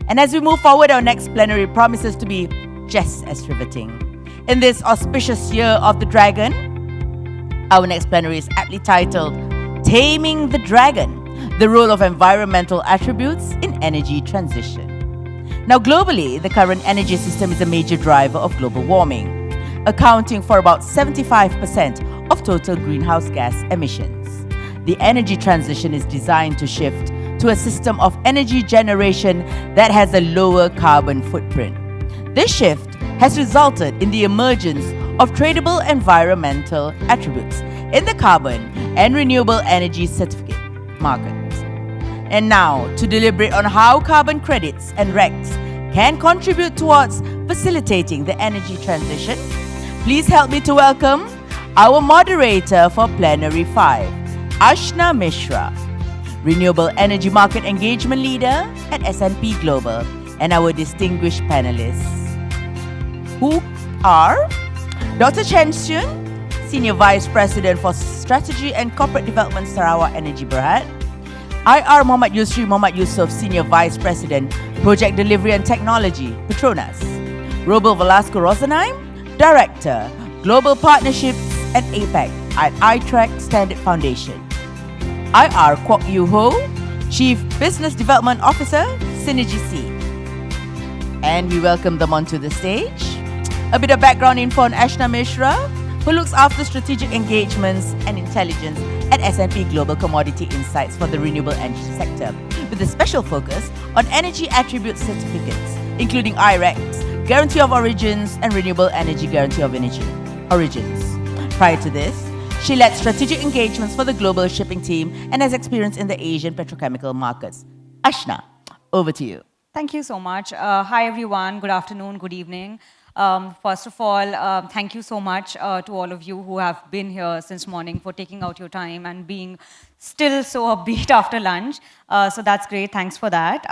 And as we move forward, our next plenary promises to be just as riveting. In this auspicious year of the dragon, our next plenary is aptly titled Taming the Dragon, the Role of Environmental Attributes in Energy Transition. Now, globally, the current energy system is a major driver of global warming, accounting for about 75% of total greenhouse gas emissions. The energy transition is designed to shift to a system of energy generation that has a lower carbon footprint. This shift has resulted in the emergence of tradeable environmental attributes in the carbon and renewable energy certificate market. And now, to deliberate on how carbon credits and RECs can contribute towards facilitating the energy transition, please help me to welcome our moderator for Plenary 5, Ashna Mishra, Renewable Energy Market Engagement Leader at S&P Global, and our distinguished panelists, who are Dr. Chen Xun, Senior Vice President for Strategy and Corporate Development, Sarawak Energy Berhad, IR Muhammad Yusri Muhammad Yusof, Senior Vice President, Project Delivery and Technology, Petronas, Robel Velasco Rosenheim, Director, Global Partnerships and APAC at iTrack Standard Foundation, IR Kwok Yu Ho, Chief Business Development Officer, Synergy C. And we welcome them onto the stage. A bit of background info on Ashna Mishra, who looks after strategic engagements and intelligence at S&P Global Commodity Insights for the renewable energy sector, with a special focus on energy attribute certificates, including IRECs, Guarantee of Origins, and Renewable Energy Guarantee of Origins. Prior to this, she led strategic engagements for the global shipping team and has experience in the Asian petrochemical markets. Ashna, over to you. Thank you so much. Hi, everyone. Good afternoon, good evening. First of all, thank you so much to all of you who have been here since morning for taking out your time and being still so upbeat after lunch. So that's great. Thanks for that.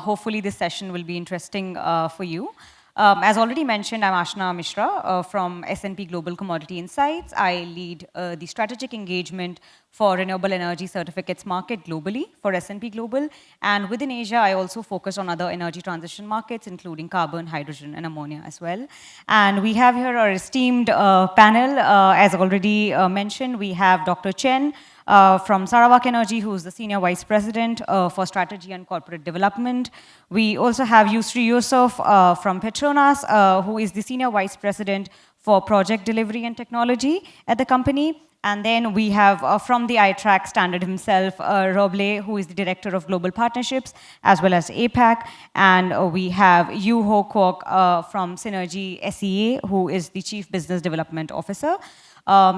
Hopefully this session will be interesting for you. As already mentioned, I'm Ashna Mishra from S&P Global Commodity Insights. I lead the strategic engagement for renewable energy certificates market globally for S&P Global. And within Asia, I also focus on other energy transition markets, including carbon, hydrogen, and ammonia as well. And we have here our esteemed panel. As already mentioned, we have Dr. Chen, from Sarawak Energy, who is the Senior Vice President for Strategy and Corporate Development. We also have Yusri Yusuf from Petronas, who is the Senior Vice President for Project Delivery and Technology at the company. And then we have from the iTrack standard himself, Roble, who is the Director of Global Partnerships, as well as APAC. And we have Yu Ho Kwok from Synergy SEA, who is the Chief Business Development Officer.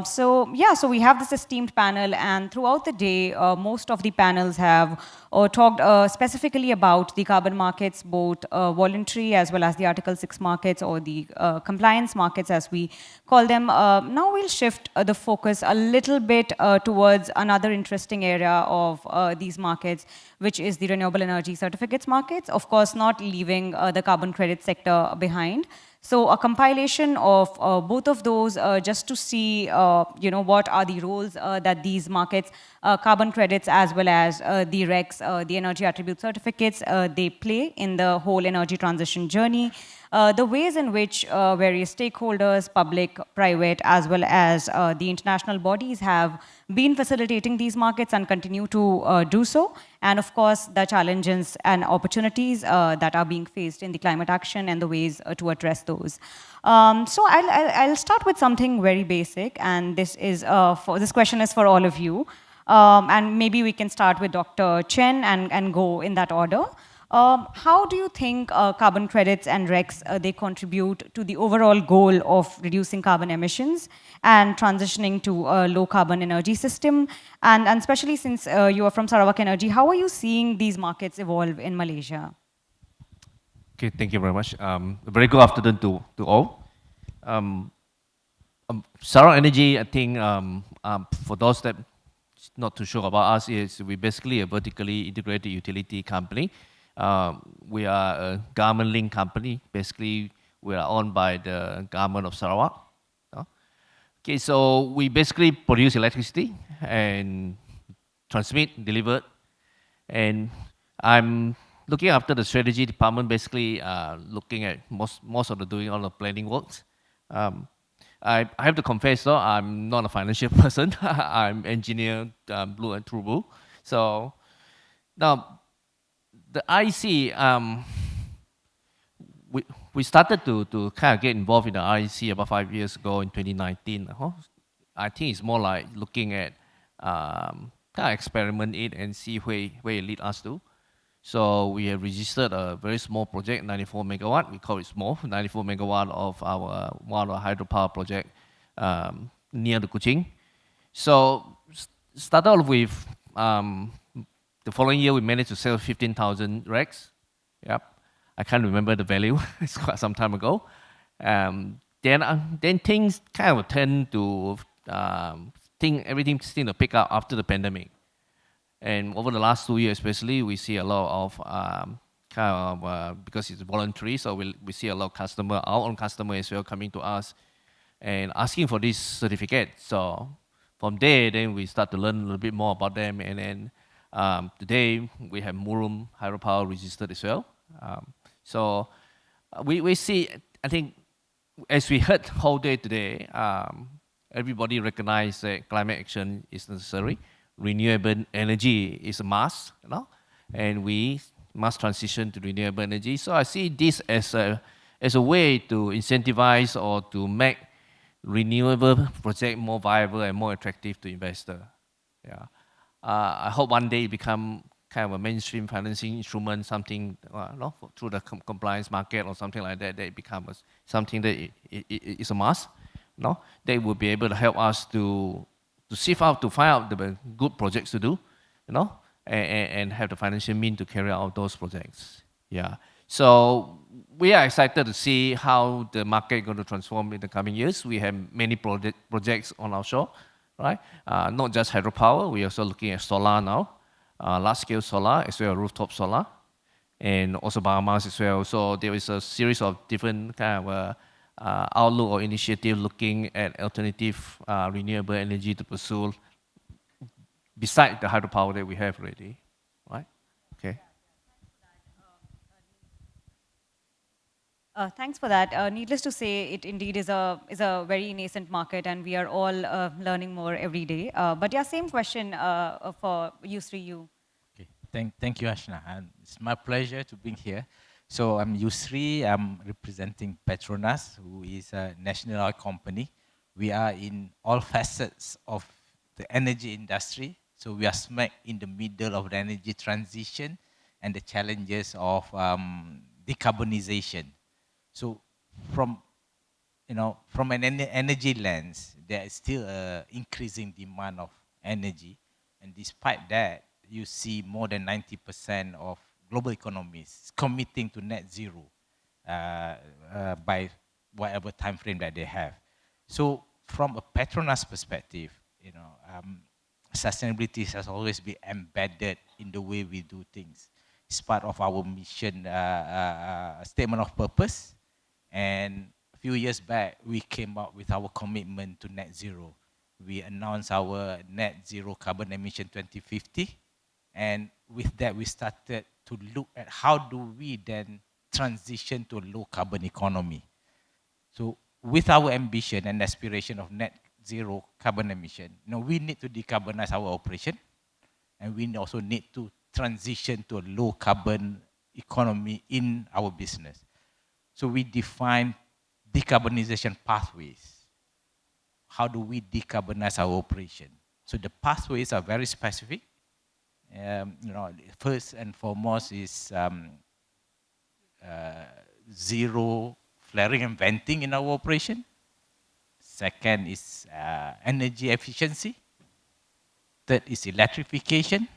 So we have this esteemed panel, and throughout the day, most of the panels have talked specifically about the carbon markets, both voluntary as well as the Article 6 markets, or the compliance markets as we call them. Now we'll shift the focus a little bit towards another interesting area of these markets, which is the renewable energy certificates markets, of course not leaving the carbon credit sector behind. So a compilation of both of those just to see what are the roles that these markets, carbon credits as well as the RECs, the energy attribute certificates, they play in the whole energy transition journey. The ways in which various stakeholders, public, private, as well as the international bodies have been facilitating these markets and continue to do so. And of course, the challenges and opportunities that are being faced in the climate action and the ways to address those. So I'll start with something very basic, and this question is for all of you. And maybe we can start with Dr. Chen and go in that order. How do you think carbon credits and RECs, they contribute to the overall goal of reducing carbon emissions and transitioning to a low carbon energy system? And especially since you are from Sarawak Energy, how are you seeing these markets evolve in Malaysia? Okay, thank you very much. A very good afternoon to all. Sarawak Energy, I think, for those that not too sure about us, is we basically a vertically integrated utility company. We are a government-linked company. Basically, we are owned by the government of Sarawak. Okay, so we basically produce electricity and transmit, deliver. And I'm looking after the strategy department, basically looking at most of the doing all the planning works. I have to confess though, I'm not a financial person. I'm engineer, blue and true blue. So now the IC, we started to kind of get involved in the IC about 5 years ago in 2019. I think it's more like looking at kind of experiment it and see where it lead us to. So we have registered a very small project, 94 megawatt. We call it small, 94 megawatt of our one of our hydropower project near the Kuching. So started off with the following year we managed to sell 15,000 racks. Yep, I can't remember the value. It's quite some time ago. Then things kind of tend to everything seemed to pick up after the pandemic. And over the last 2 years, especially, we see a lot of because it's voluntary, so we see a lot of our own customer as well, coming to us and asking for this certificate. So from there, then we start to learn a little bit more about them. And then today we have Murum hydropower registered as well. So we see, I think, as we heard whole day today, everybody recognizes that climate action is necessary. Renewable energy is a must, and we must transition to renewable energy. So I see this as a way to incentivize or to make renewable project more viable and more attractive to investor. Yeah, I hope one day it become kind of a mainstream financing instrument, something through the compliance market or something like that. That it becomes something that is a must. They will be able to help us to sift out, to find out the good projects to do, and have the financial means to carry out those projects. Yeah. So we are excited to see how the market is going to transform in the coming years. We have many projects on our shore, right? Not just hydropower. We are also looking at solar now, large-scale solar as well as rooftop solar, and also biomass as well. So there is a series of different kind of outlook or initiative looking at alternative renewable energy to pursue beside the hydropower that we have already, right? Okay. Thanks for that. Needless to say, it indeed is a very nascent market, and we are all learning more every day. But yeah, same question for you, Sri. Okay. Thank you, Ashna. And it's my pleasure to be here. So I'm Yusri. I'm representing Petronas, who is a national oil company. We are in all facets of the energy industry. So we are smack in the middle of the energy transition and the challenges of decarbonization. So from an energy lens, there is still an increasing demand of energy. And despite that, you see more than 90% of global economies committing to net zero by whatever time frame that they have. So from a Petronas perspective, sustainability has always been embedded in the way we do things. It's part of our mission statement of purpose. And a few years back, we came up with our commitment to net zero. We announced our net zero carbon emission 2050. And with that, we started to look at how do we then transition to a low carbon economy. So with our ambition and aspiration of net zero carbon emission, we need to decarbonize our operation, and we also need to transition to a low carbon economy in our business. So we define decarbonization pathways. How do we decarbonize our operation? So the pathways are very specific. First and foremost is zero flaring and venting in our operation. Second is energy efficiency. Third is electrification.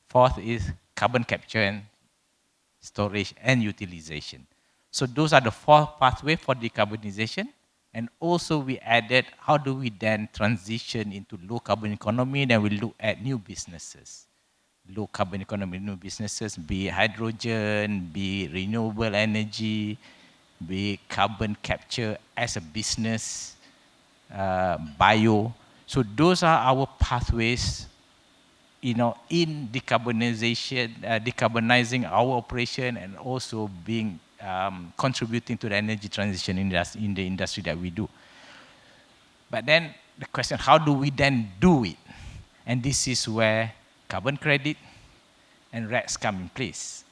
Fourth is carbon capture and storage and utilization. So those are the four pathways for decarbonization. And also we added how do we then transition into low carbon economy, then we look at new businesses. Low carbon economy, new businesses, be it hydrogen, be it renewable energy, be it carbon capture as a business, bio. So those are our pathways in decarbonizing our operation and also being contributing to the energy transition in the industry that we do. But then the question, how do we then do it? And this is where carbon credit and RECs come in place.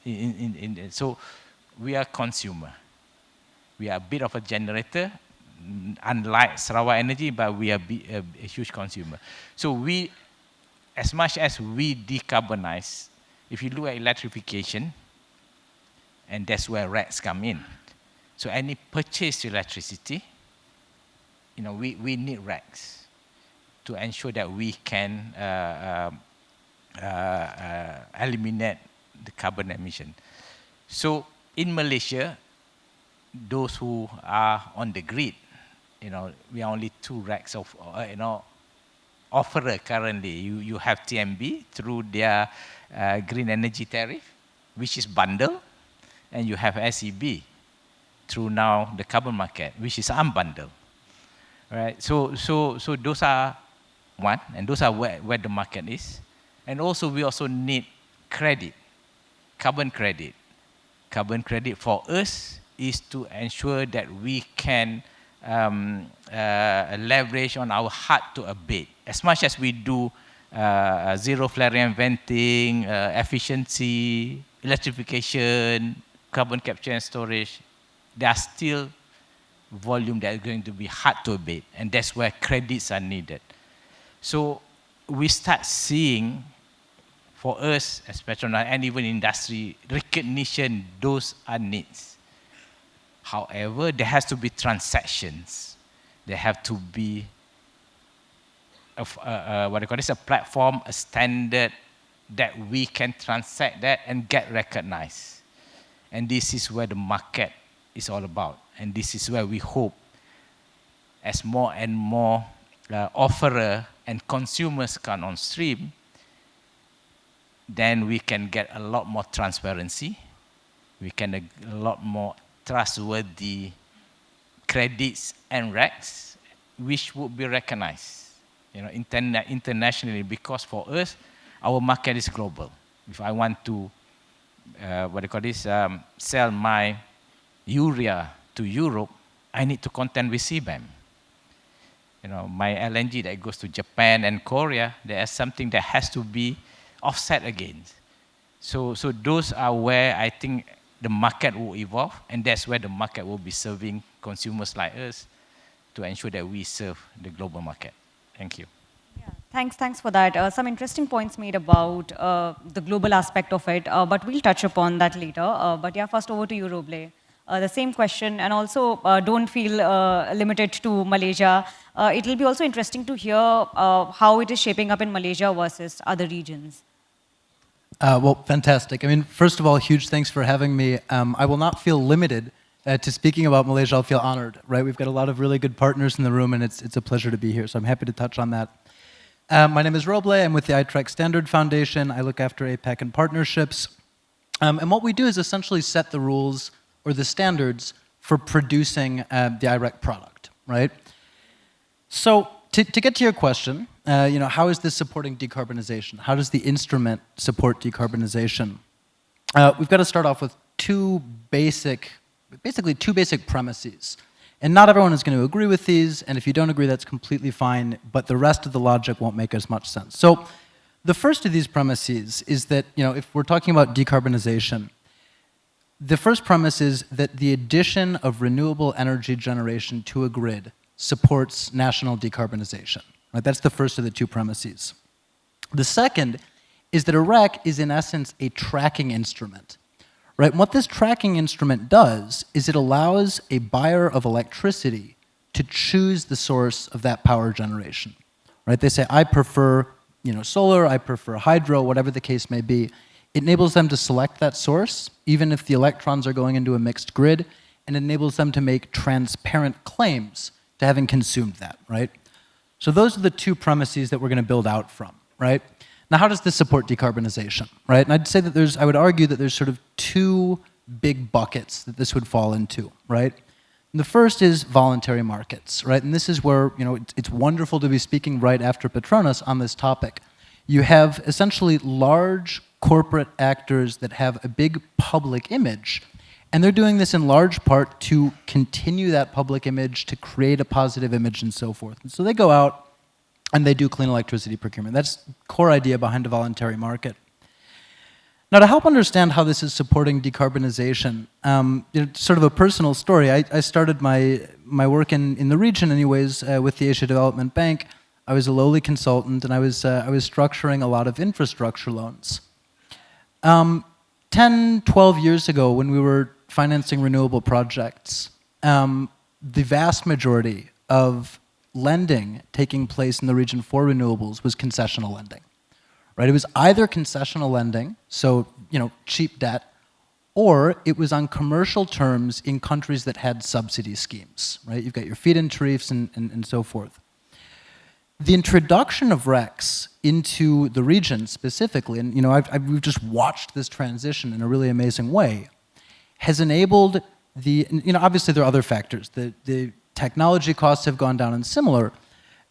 So we are consumer. We are a bit of a generator, unlike Sarawak Energy, but we are a huge consumer. So we, as much as we decarbonize, if you look at electrification, and that's where RECs come in. So any purchased electricity, we need RECs to ensure that we can eliminate the carbon emission. So in Malaysia, those who are on the grid, we are only 2 RECs of, offerer currently. You have TMB through their green energy tariff, which is bundled, and you have SEB through now the carbon market, which is unbundled. Right? So those are one, and those are where the market is. And also we also need credit, carbon credit. Carbon credit for us is to ensure that we can leverage on our hard to abate. As much as we do zero flaring venting, efficiency, electrification, carbon capture and storage, there are still volume that is going to be hard to abate, and that's where credits are needed. So we start seeing, for us as Petronas and even industry, recognition, those are needs. However, there has to be transactions. There have to be a platform, a standard that we can transact that and get recognized. And this is where the market is all about. And this is where we hope, as more and more offerer and consumers come on stream, then we can get a lot more transparency. We can a lot more trustworthy credits and RECs, which would be recognized, internationally, because for us, our market is global. If I want to, sell my urea to Europe, I need to contend with CBAM. My LNG that goes to Japan and Korea, there is something that has to be offset against. So those are where I think the market will evolve, and that's where the market will be serving consumers like us to ensure that we serve the global market. Thank you. Yeah, thanks for that. Some interesting points made about the global aspect of it, but we'll touch upon that later. But yeah, first over to you, Roble. The same question, and also don't feel limited to Malaysia. It will be also interesting to hear how it is shaping up in Malaysia versus other regions. Well, fantastic. I mean, first of all, huge thanks for having me. I will not feel limited to speaking about Malaysia. I'll feel honored, right? We've got a lot of really good partners in the room, and it's a pleasure to be here, so I'm happy to touch on that. My name is Roble. I'm with the iTrack Standard Foundation. I look after APAC and partnerships. And what we do is essentially set the rules or the standards for producing the IREC product, right? So to get to your question, how is this supporting decarbonization? How does the instrument support decarbonization? We've got to start off with basically two basic premises. And not everyone is going to agree with these, and if you don't agree, that's completely fine, but the rest of the logic won't make as much sense. So the first of these premises is that, if we're talking about decarbonization, the first premise is that the addition of renewable energy generation to a grid supports national decarbonization. Right? That's the first of the two premises. The second is that a REC is, in essence, a tracking instrument. Right? And what this tracking instrument does is it allows a buyer of electricity to choose the source of that power generation. Right? They say, I prefer solar, I prefer hydro, whatever the case may be. It enables them to select that source, even if the electrons are going into a mixed grid, and enables them to make transparent claims to having consumed that, right? So those are the two premises that we're going to build out from, right? Now, how does this support decarbonization, right? And I'd say that I would argue that there's sort of two big buckets that this would fall into, right? And the first is voluntary markets, right? And this is where, it's wonderful to be speaking right after Petronas on this topic. you have essentially large corporate actors that have a big public image. And they're doing this in large part to continue that public image, to create a positive image and so forth. And so they go out and they do clean electricity procurement. That's the core idea behind a voluntary market. Now, to help understand how this is supporting decarbonization, sort of a personal story, I started my work in the region anyways with the Asia Development Bank. I was a lowly consultant, and I was structuring a lot of infrastructure loans. 10, 12 years ago, when we were financing renewable projects, the vast majority of lending taking place in the region for renewables was concessional lending. Right? It was either concessional lending, so cheap debt, or it was on commercial terms in countries that had subsidy schemes. Right? You've got your feed-in tariffs and so forth. The introduction of RECs into the region specifically, and we've just watched this transition in a really amazing way, has enabled obviously there are other factors. The technology costs have gone down and similar,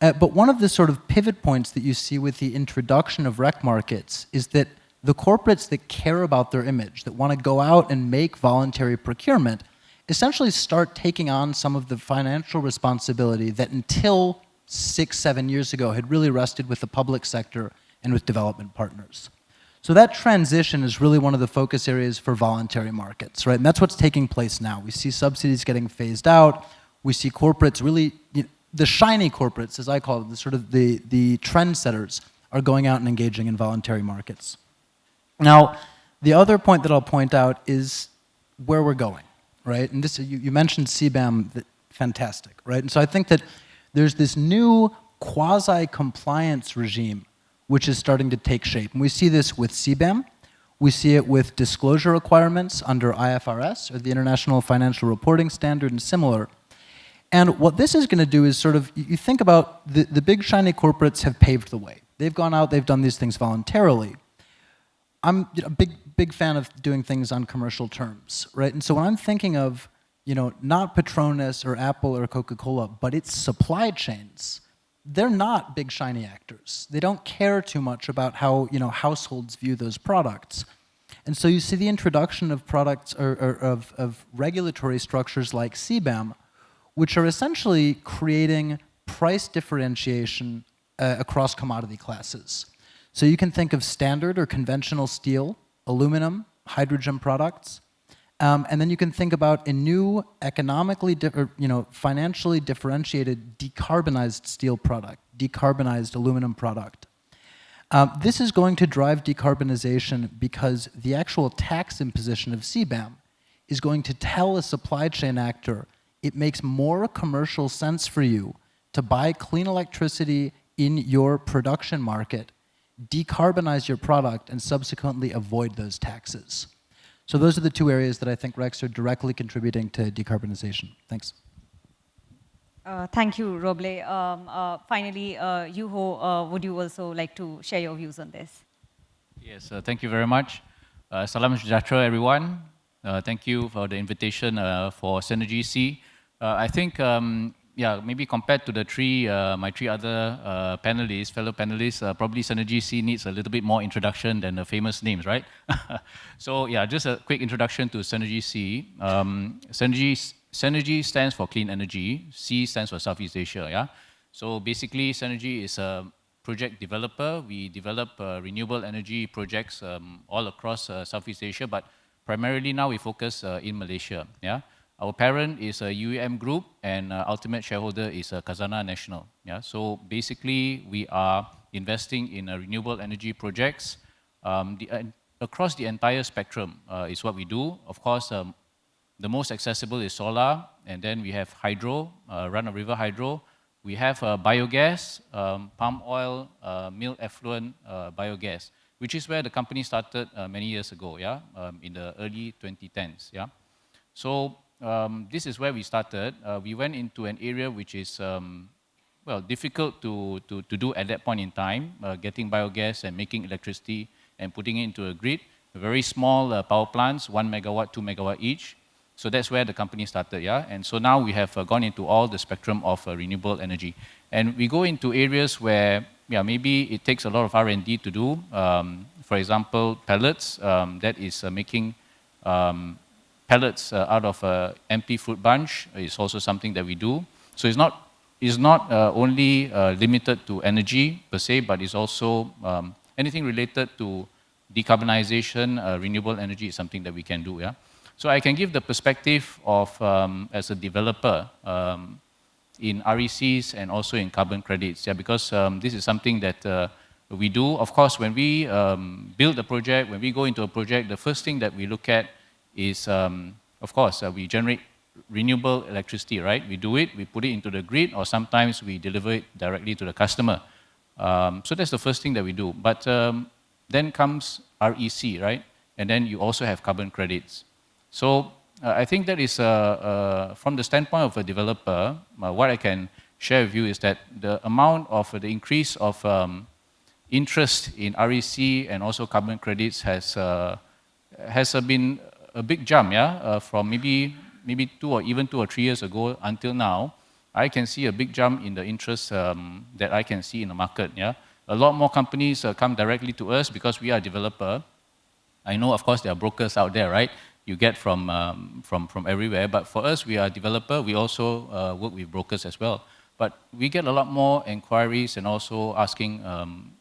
but one of the sort of pivot points that you see with the introduction of REC markets is that the corporates that care about their image, that want to go out and make voluntary procurement, essentially start taking on some of the financial responsibility that until 6, 7 years ago had really rested with the public sector and with development partners. So that transition is really one of the focus areas for voluntary markets, right? And that's what's taking place now. We see subsidies getting phased out. We see corporates really, the shiny corporates, as I call them, the trendsetters, are going out and engaging in voluntary markets. Now, the other point that I'll point out is where we're going, right? And this, you mentioned CBAM, fantastic, right? And so I think that there's this new quasi-compliance regime which is starting to take shape. And we see this with CBAM. We see it with disclosure requirements under IFRS, or the International Financial Reporting Standard, and similar. And what this is going to do is sort of, you think about the big shiny corporates have paved the way. They've gone out, they've done these things voluntarily. I'm a big fan of doing things on commercial terms, right? And so when I'm thinking of, not Petronas or Apple or Coca-Cola, but its supply chains, they're not big shiny actors. They don't care too much about how households view those products. And so you see the introduction of products or of regulatory structures like CBAM, which are essentially creating price differentiation across commodity classes. So you can think of standard or conventional steel, aluminum, hydrogen products, and then you can think about a new economically, financially differentiated decarbonized steel product, decarbonized aluminum product. This is going to drive decarbonization because the actual tax imposition of CBAM is going to tell a supply chain actor it makes more commercial sense for you to buy clean electricity in your production market, decarbonize your product, and subsequently avoid those taxes. So those are the two areas that I think RECs are directly contributing to decarbonization. Thanks. Thank you, Roble. Finally, Yuho, would you also like to share your views on this? Yes, thank you very much. Salam sejahtera, everyone. Thank you for the invitation for Synergy C. I think, maybe compared to the my three other fellow panelists, probably Synergy C needs a little bit more introduction than the famous names, right? So just a quick introduction to Synergy C. Synergy stands for clean energy. C stands for Southeast Asia. Yeah. So basically, Synergy is a project developer. We develop renewable energy projects all across Southeast Asia, but primarily now we focus in Malaysia. Yeah. Our parent is a UEM group, and ultimate shareholder is Khazanah National. Yeah. So basically, we are investing in renewable energy projects across the entire spectrum is what we do. Of course, the most accessible is solar, and then we have hydro, run-of-river hydro. We have biogas, palm oil, mill effluent biogas, which is where the company started many years ago, in the early 2010s. Yeah. So this is where we started. We went into an area which is difficult to do at that point in time, getting biogas and making electricity and putting it into a grid. Very small power plants, 1 megawatt, 2 megawatt each. So that's where the company started, And so now we have gone into all the spectrum of renewable energy. And we go into areas where yeah, maybe it takes a lot of R&D to do. For example, pellets, that is making pellets out of empty fruit bunch is also something that we do. So it's not only limited to energy per se, but it's also anything related to decarbonization, renewable energy is something that we can do. Yeah. So I can give the perspective of as a developer in RECs and also in carbon credits. Yeah, because this is something that we do. Of course, when we build a project, when we go into a project, the first thing that we look at is, of course, we generate renewable electricity, right? We do it, we put it into the grid, or sometimes we deliver it directly to the customer. So that's the first thing that we do. But then comes REC, right? And then you also have carbon credits. So I think that is, from the standpoint of a developer, what I can share with you is that the amount of the increase of interest in REC and also carbon credits has been a big jump, yeah, from maybe 2 or 3 years ago until now. I can see a big jump in the interest that I can see in the market. Yeah, a lot more companies come directly to us because we are a developer. I know, of course, there are brokers out there, right? You get from everywhere, but for us, we are a developer. We also work with brokers as well. But we get a lot more inquiries and also asking,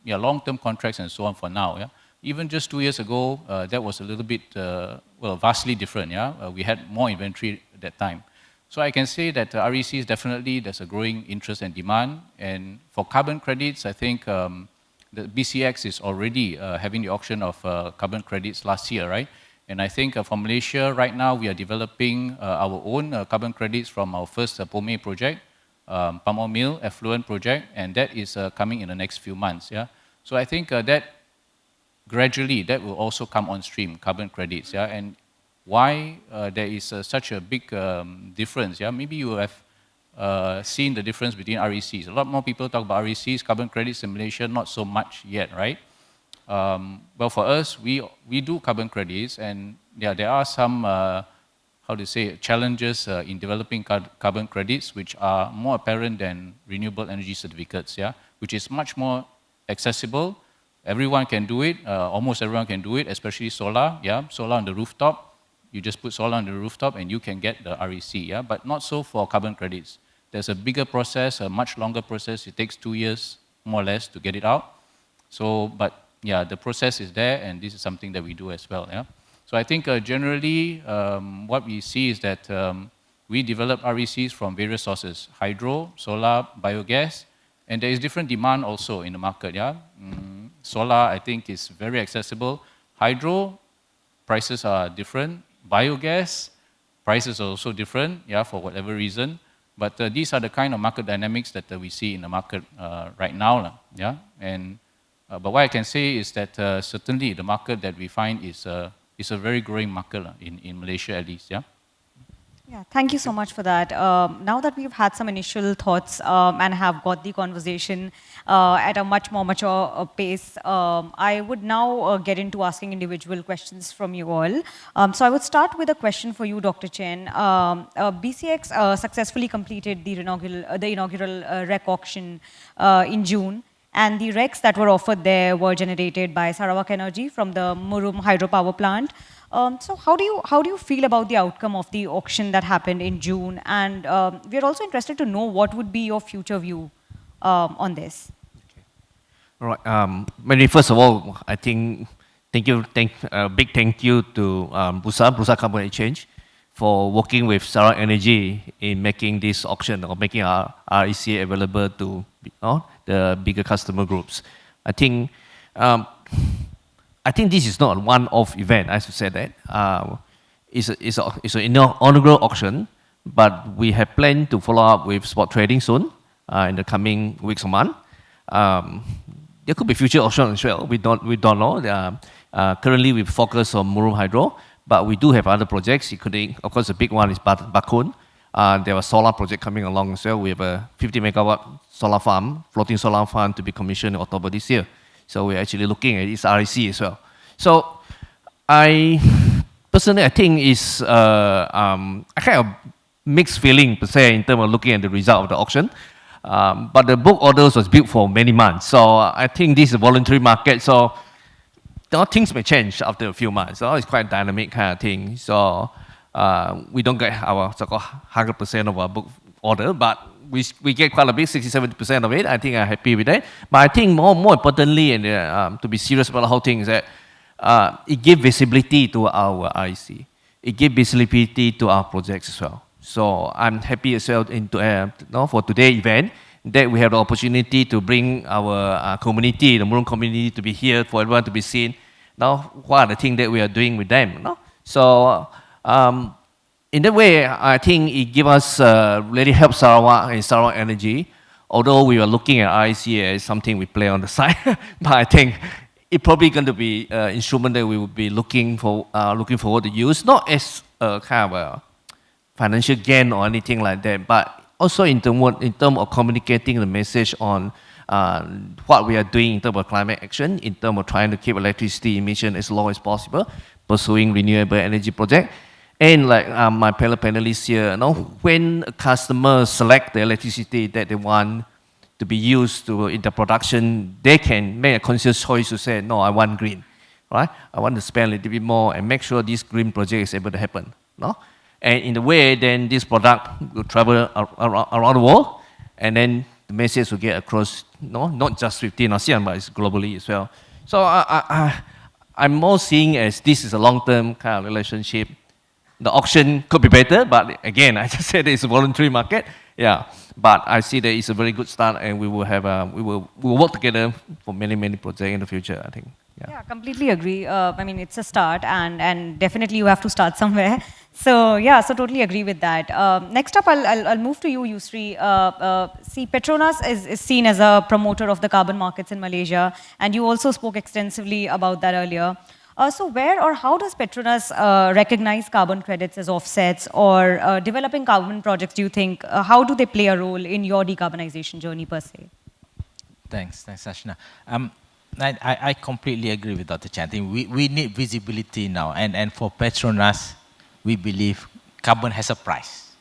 long-term contracts and so on for now. Yeah, even just 2 years ago, that was a little bit, vastly different. Yeah, we had more inventory at that time. So I can say that RECs definitely there's a growing interest and demand. And for carbon credits, I think the BCX is already having the auction of carbon credits last year, right? And I think for Malaysia right now we are developing our own carbon credits from our first Pome project, palm oil mill effluent project, and that is coming in the next few months. Yeah, so I think that gradually that will also come on stream, carbon credits. Yeah, and why there is such a big difference? Yeah, maybe you have seen the difference between RECs. A lot more people talk about RECs, carbon credits in Malaysia, not so much yet, right? Well, for us, we do carbon credits, and yeah, there are some challenges in developing carbon credits, which are more apparent than renewable energy certificates. Yeah, which is much more accessible. Everyone can do it. Almost everyone can do it, especially solar. Yeah, solar on the rooftop. You just put solar on the rooftop and you can get the REC, yeah? But not so for carbon credits. There's a bigger process, a much longer process. It takes 2 years, more or less, to get it out. So, but yeah, the process is there, and this is something that we do as well, yeah? So I think generally, what we see is that we develop RECs from various sources, hydro, solar, biogas, and there is different demand also in the market, yeah? Solar, I think, is very accessible. Hydro, prices are different. Biogas, prices are also different, yeah, for whatever reason. But these are the kind of market dynamics that we see in the market right now, yeah. And but what I can say is that certainly the market that we find is a very growing market in Malaysia at least, yeah. Yeah, thank you so much for that. Now that we've had some initial thoughts and have got the conversation at a much more mature pace, I would now get into asking individual questions from you all. So I would start with a question for you, Dr. Chen. BCX successfully completed the inaugural REC auction in June. And the RECs that were offered there were generated by Sarawak Energy from the Murum hydropower plant. So how do you feel about the outcome of the auction that happened in June? And we're also interested to know what would be your future view on this. Okay. All right. Maybe first of all, I think big thank you to Bursa Carbon Exchange for working with Sarawak Energy in making this auction or making our REC available to the bigger customer groups. I think this is not a one-off event, I should say that. It's an inaugural auction, but we have planned to follow up with spot trading soon in the coming weeks or month. There could be future auctions as well. We don't know. Currently, we focus on Murum Hydro, but we do have other projects, including, of course, the big one is Bakun. There was a solar project coming along as well. We have a 50 megawatt solar farm, floating solar farm to be commissioned in October this year. So we're actually looking at its REC as well. So I think it's a kind of mixed feeling per se in terms of looking at the result of the auction. But the book orders was built for many months. So I think this is a voluntary market. So things may change after a few months. So it's quite dynamic kind of thing. So we don't get our so-called 100% of our book order, but we get quite a bit, 60-70% of it. I think I'm happy with that. But I think more importantly, and to be serious about the whole thing, is that it gives visibility to our IC. It gives visibility to our projects as well. So I'm happy as well for today's event that we have the opportunity to bring our community, the Murung community, to be here for everyone to be seen. Now, what are the things that we are doing with them? No? So in that way, I think it gives us, really helps Sarawak and Sarawak Energy. Although we were looking at IC as something we play on the side, but I think it's probably going to be an instrument that we will be looking forward to use, not as a kind of a financial gain or anything like that, but also in terms of communicating the message on what we are doing in terms of climate action, in terms of trying to keep electricity emission as low as possible, pursuing renewable energy project. And like my fellow panelists here, when a customer select the electricity that they want to be used in the production, they can make a conscious choice to say, no, I want green, right? I want to spend a little bit more and make sure this green project is able to happen, no? And in the way, then this product will travel around the world, and then the message will get across, not just within ASEAN, but it's globally as well. So I'm more seeing as this is a long-term kind of relationship. The auction could be better, but again, I just said it's a voluntary market. Yeah, but I see that it's a very good start, and we will have we'll work together for many projects in the future, I think. Yeah, completely agree. I mean, it's a start, and definitely you have to start somewhere. So yeah, so totally agree with that. Next up, I'll move to you, Yusri. See, Petronas is seen as a promoter of the carbon markets in Malaysia, and you also spoke extensively about that earlier. So where or how does Petronas recognize carbon credits as offsets, or developing carbon projects, do you think, how do they play a role in your decarbonization journey per se? Thanks, Ashna. I completely agree with Dr. Chan. I think we need visibility now, and for Petronas, we believe carbon has a price.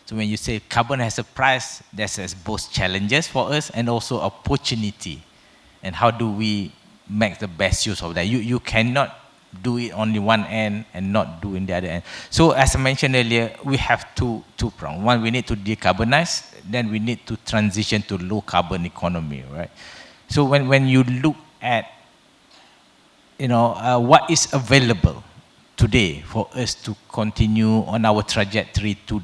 So when you say carbon has a price, there's both challenges for us and also opportunity. And how do we make the best use of that? You cannot do it on the one end and not do in the other end. So as I mentioned earlier, we have two prongs. One, we need to decarbonize, then we need to transition to low carbon economy, right? So when you look at what is available today for us to continue on our trajectory to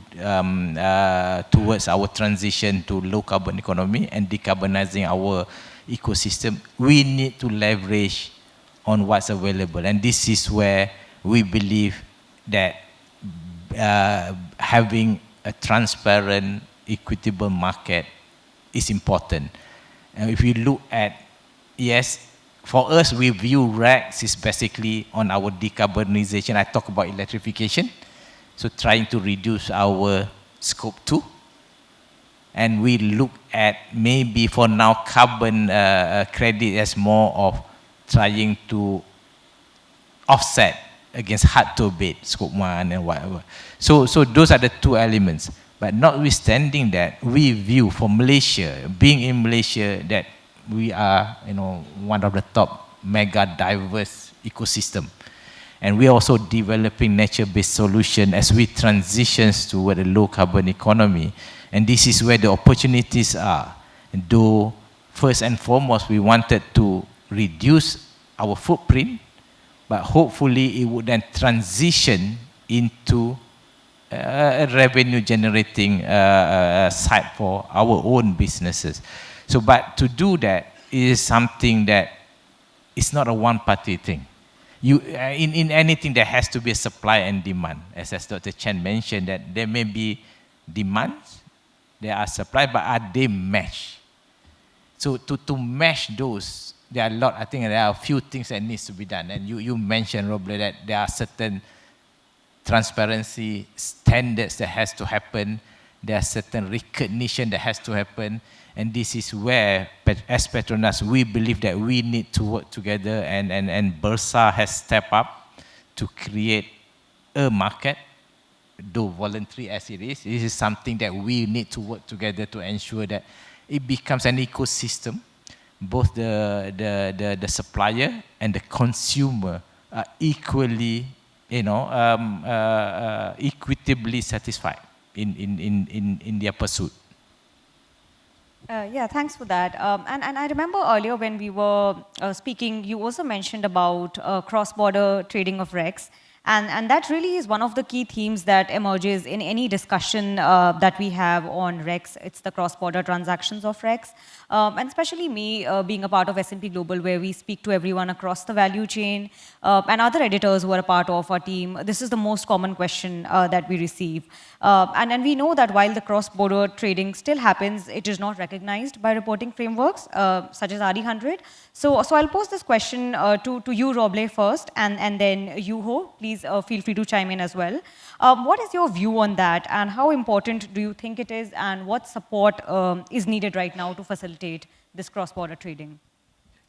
towards our transition to low carbon economy and decarbonizing our ecosystem, we need to leverage on what's available. And this is where we believe that having a transparent, equitable market is important. And if you look at, yes, for us, we view RECs is basically on our decarbonization. I talk about electrification, so trying to reduce our scope 2. And we look at maybe for now carbon credit as more of trying to offset against hard to abate, scope 1 and whatever. So those are the two elements. But notwithstanding that, we view for Malaysia, being in Malaysia, that we are one of the top mega diverse ecosystem. And we are also developing nature-based solution as we transition toward a low carbon economy. And this is where the opportunities are. Though first and foremost, we wanted to reduce our footprint, but hopefully it would then transition into a revenue generating site for our own businesses. So, but to do that is something that is not a one-party thing. In anything, there has to be a supply and demand. As Dr. Chen mentioned, that there may be demands, there are supply, but are they matched? So to match those, there are a lot. I think there are a few things that needs to be done. And you mentioned, Roble, that there are certain transparency standards that has to happen. There are certain recognition that has to happen. And this is where, as Petronas, we believe that we need to work together, and Bursa has stepped up to create a market though voluntary as it is, this is something that we need to work together to ensure that it becomes an ecosystem. Both the supplier and the consumer are equally, equitably satisfied in their pursuit. Yeah, thanks for that. And I remember earlier when we were speaking, you also mentioned about cross-border trading of RECs. And that really is one of the key themes that emerges in any discussion that we have on RECs. It's the cross-border transactions of RECs. And especially me being a part of S&P Global, where we speak to everyone across the value chain, and other editors who are a part of our team, this is the most common question that we receive. And we know that while the cross-border trading still happens, it is not recognized by reporting frameworks such as RE100. So I'll pose this question to you, Roble, first, and then you, Ho. Please feel free to chime in as well. What is your view on that, and how important do you think it is, and what support is needed right now to facilitate this cross-border trading?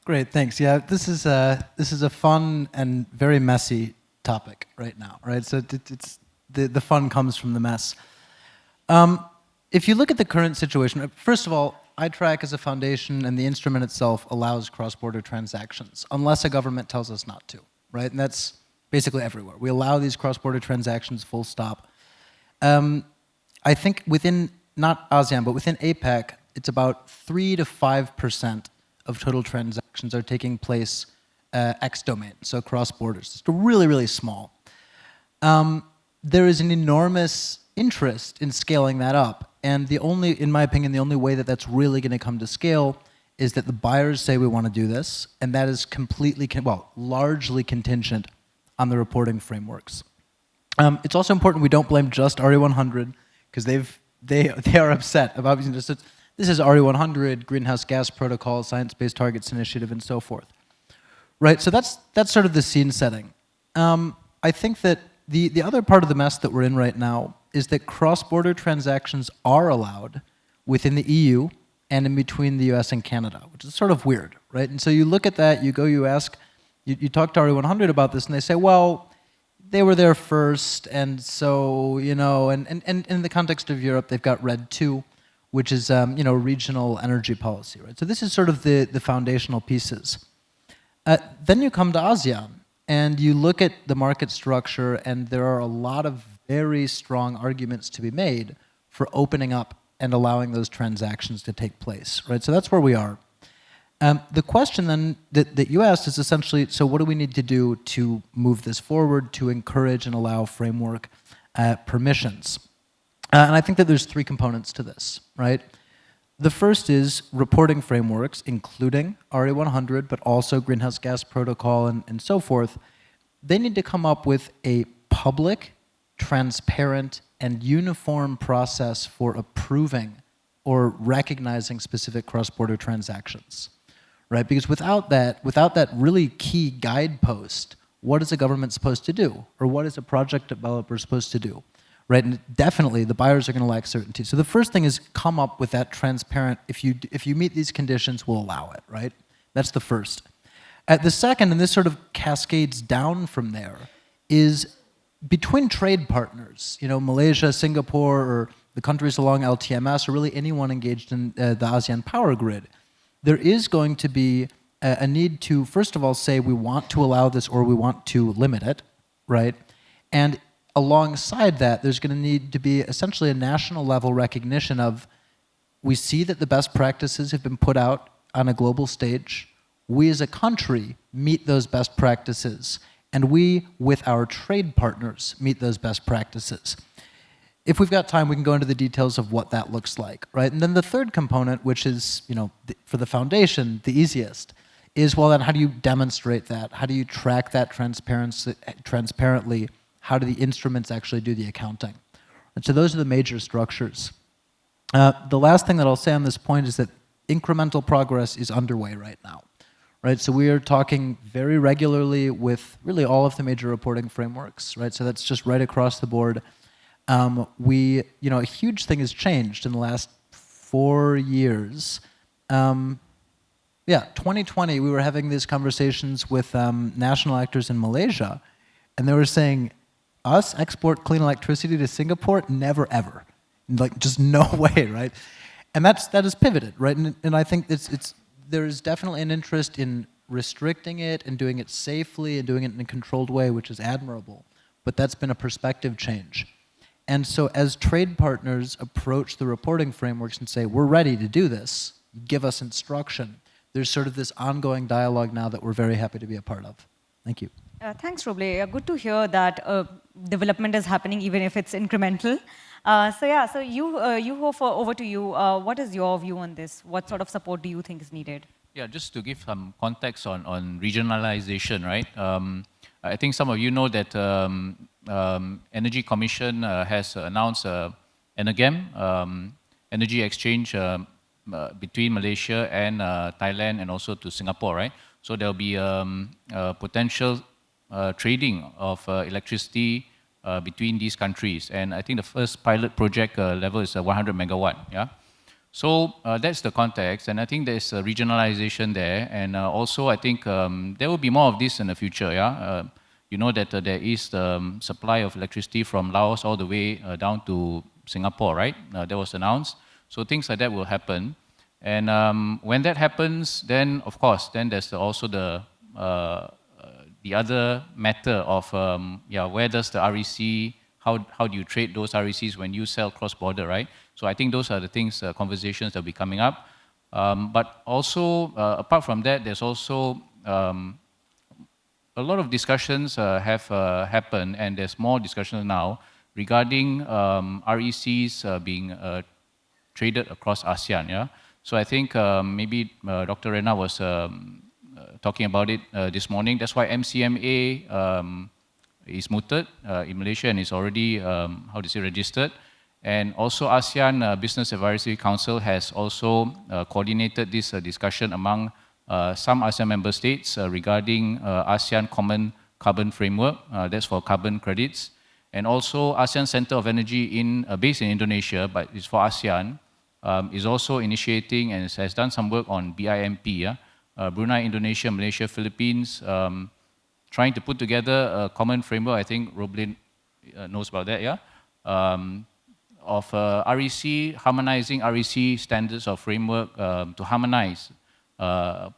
Great, thanks. Yeah, this is a fun and very messy topic right now, right? So it's the fun comes from the mess. If you look at the current situation, first of all, iTrack as a foundation and the instrument itself allows cross-border transactions, unless a government tells us not to, right? And that's basically everywhere. We allow these cross-border transactions full stop. I think within, not ASEAN, but within APEC, it's about 3 to 5% of total transactions are taking place ex-domain, so cross borders. It's really, really small. There is an enormous interest in scaling that up. And in my opinion, the only way that that's really going to come to scale is that the buyers say we want to do this, and that is completely, largely contingent on the reporting frameworks. It's also important we don't blame just RE100, because they are upset about this. This is RE100, Greenhouse Gas Protocol, Science-Based Targets Initiative, and so forth. Right, so that's sort of the scene setting. I think that the other part of the mess that we're in right now is that cross-border transactions are allowed within the EU and in between the US and Canada, which is sort of weird, right? And so you look at that, you ask, you talk to RE100 about this, and they say, well, they were there first, and so, and in the context of Europe, they've got RED II, which is, regional energy policy, right? So this is sort of the foundational pieces. Then you come to ASEAN, and you look at the market structure, and there are a lot of very strong arguments to be made for opening up and allowing those transactions to take place, right? So that's where we are. The question then that you asked is essentially, so what do we need to do to move this forward, to encourage and allow framework permissions? And I think that there's 3 components to this, right? The first is reporting frameworks, including RE100, but also Greenhouse Gas Protocol and so forth. They need to come up with a public, transparent, and uniform process for approving or recognizing specific cross-border transactions, right? Because without that really key guidepost, what is a government supposed to do? Or what is a project developer supposed to do? Right, and definitely the buyers are going to lack certainty. So the first thing is come up with that transparent, if you meet these conditions, we'll allow it, right? That's the first. The second, and this sort of cascades down from there, is between trade partners, Malaysia, Singapore, or the countries along LTMS, or really anyone engaged in the ASEAN power grid, there is going to be a need to, first of all, say we want to allow this or we want to limit it, right? And alongside that, there's going to need to be essentially a national level recognition of, we see that the best practices have been put out on a global stage. We as a country meet those best practices, and we, with our trade partners, meet those best practices. If we've got time, we can go into the details of what that looks like, right? And then the third component, which is, for the foundation, the easiest, is, well, then how do you demonstrate that? How do you track that transparently? How do the instruments actually do the accounting? And so those are the major structures. The last thing that I'll say on this point is that incremental progress is underway right now. Right, so we are talking very regularly with really all of the major reporting frameworks, right? So that's just right across the board. A huge thing has changed in the last 4 years. 2020, we were having these conversations with national actors in Malaysia, and they were saying, us export clean electricity to Singapore? Never, ever. Like, just no way, right? And that has pivoted, right? And I think there is definitely an interest in restricting it and doing it safely and doing it in a controlled way, which is admirable. But that's been a perspective change. And so as trade partners approach the reporting frameworks and say, we're ready to do this, give us instruction, there's sort of this ongoing dialogue now that we're very happy to be a part of. Thank you. Thanks, Roble. Good to hear that development is happening, even if it's incremental. So over to you. What is your view on this? What sort of support do you think is needed? Yeah, just to give some context on regionalization, right? I think some of you know that Energy Commission has announced ENEGAM, energy exchange between Malaysia and Thailand and also to Singapore, right? So there'll be potential trading of electricity between these countries. And I think the first pilot project level is 100 megawatt, yeah? So that's the context, and I think there's a regionalization there, and also I think there will be more of this in the future, yeah? You know that there is the supply of electricity from Laos all the way down to Singapore, right? That was announced. So things like that will happen. And when that happens, then of course, then there's also the other matter of, where does the REC, how do you trade those RECs when you sell cross-border, right? So I think those are the things, conversations that will be coming up. But also, apart from that, there's also a lot of discussions have happened, and there's more discussions now regarding RECs being traded across ASEAN, yeah? So I think maybe Dr. Rena was talking about it this morning. That's why MCMA is mooted in Malaysia and is already, registered. And also ASEAN Business Advisory Council has also coordinated this discussion among some ASEAN member states regarding ASEAN Common Carbon Framework, that's for carbon credits. And also ASEAN Center of Energy based in Indonesia, but it's for ASEAN, is also initiating and has done some work on BIMP, Brunei, Indonesia, Malaysia, Philippines, trying to put together a common framework. I think Roblin knows about that, yeah? Of REC, harmonizing REC standards of framework to harmonize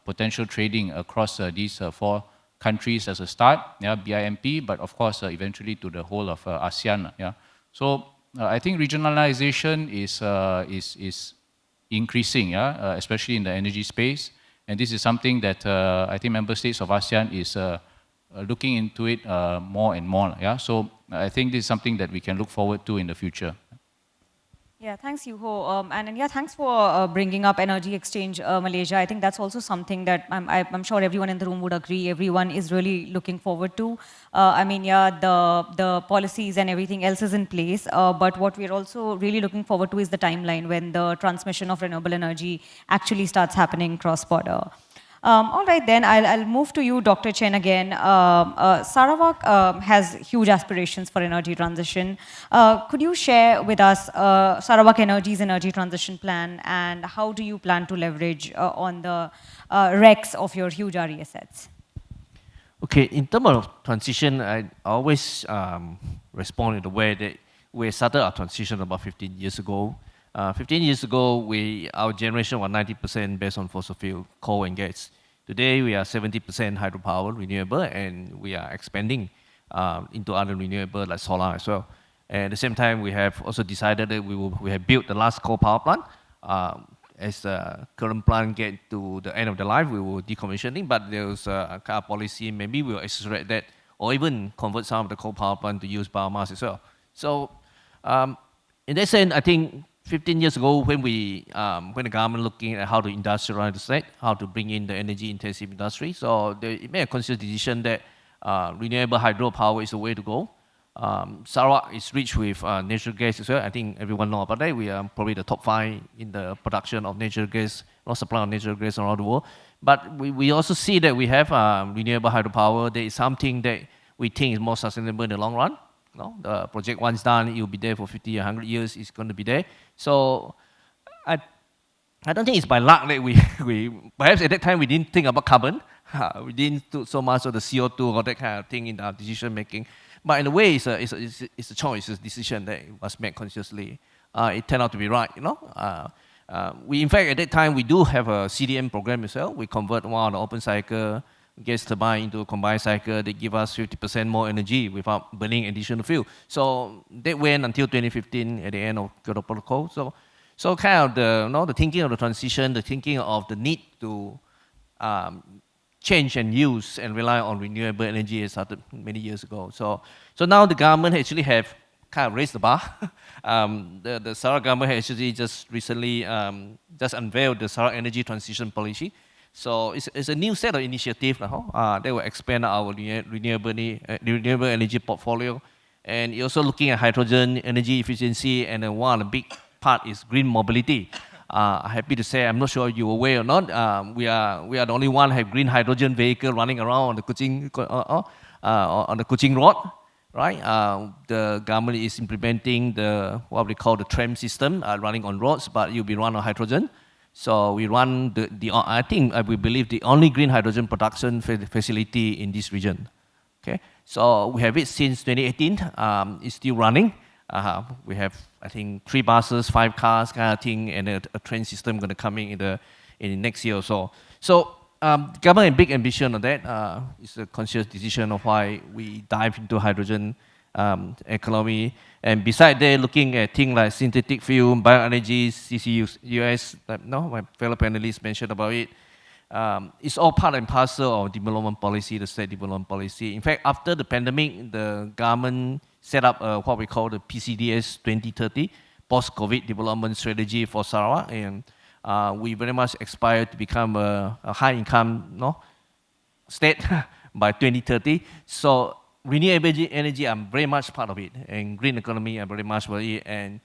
potential trading across these 4 countries as a start, yeah, BIMP, but of course eventually to the whole of ASEAN, yeah? So I think regionalization is increasing, yeah, especially in the energy space, and this is something that I think member states of ASEAN is looking into it more and more, yeah? So I think this is something that we can look forward to in the future. Yeah, thanks, Yuho. And yeah, thanks for bringing up Energy Exchange Malaysia. I think that's also something that I'm sure everyone in the room would agree, everyone is really looking forward to. I mean, yeah, the policies and everything else is in place, but what we're also really looking forward to is the timeline when the transmission of renewable energy actually starts happening cross-border. All right, then I'll move to you, Dr. Chen, again. Sarawak has huge aspirations for energy transition. Could you share with us Sarawak Energy's energy transition plan, and how do you plan to leverage on the RECs of your huge RE assets? Okay, in terms of transition, I always respond in the way that we started our transition about 15 years ago. 15 years ago, our generation was 90% based on fossil fuel, coal and gas. Today, we are 70% hydropower, renewable, and we are expanding into other renewable like solar as well. And at the same time, we have also decided that we have built the last coal power plant. As the current plant get to the end of the life, we will decommissioning, but there's a kind of policy, maybe we'll accelerate that, or even convert some of the coal power plant to use biomass as well. So in that sense, I think 15 years ago, when the government looking at how to industrialize the state, how to bring in the energy-intensive industry, so they made a conscious decision that renewable hydropower is the way to go. Sarawak is rich with natural gas as well. I think everyone knows about that. We are probably the top 5 in the production of natural gas, or supply of natural gas around the world. But we also see that we have renewable hydropower. There is something that we think is more sustainable in the long run. No? The project once done, it will be there for 50 or 100 years, it's going to be there. So I don't think it's by luck that we perhaps at that time we didn't think about carbon. We didn't do so much of the CO2 or that kind of thing in our decision making. But in a way, it's a choice, it's a decision that was made consciously. It turned out to be right, you know. We, in fact, at that time, we do have a CDM program as well. We convert one of the open cycle gas turbine into a combined cycle. They give us 50% more energy without burning additional fuel. So that went until 2015 at the end of Kyoto Protocol. So kind of the thinking of the transition, the thinking of the need to change and use and rely on renewable energy has started many years ago. So now the government actually have kind of raised the bar. The Sarawak government has actually just recently just unveiled the Sarawak Energy Transition Policy. So it's a new set of initiatives that will expand our renewable energy portfolio. And you're also looking at hydrogen, energy efficiency, and one of the big part is green mobility. Happy to say, I'm not sure you're aware or not, we are the only one who have green hydrogen vehicle running around on the Kuching Road, right? The government is implementing what we call the tram system, running on roads, but you'll be run on hydrogen. So we run we believe the only green hydrogen production facility in this region. Okay, so we have it since 2018. It's still running. We have, I think, 3 buses, 5 cars, kind of thing, and a train system going to come in the next year or so. So government has big ambition on that. It's a conscious decision of why we dive into hydrogen economy. And besides that, looking at things like synthetic fuel, bioenergy, CCUS, my fellow panelists mentioned about it. It's all part and parcel of development policy, the state development policy. In fact, after the pandemic, the government set up what we call the PCDS 2030, post-COVID development strategy for Sarawak. And we very much aspire to become a high-income state by 2030. So renewable energy, I'm very much part of it. And green economy, I'm very much part of it. And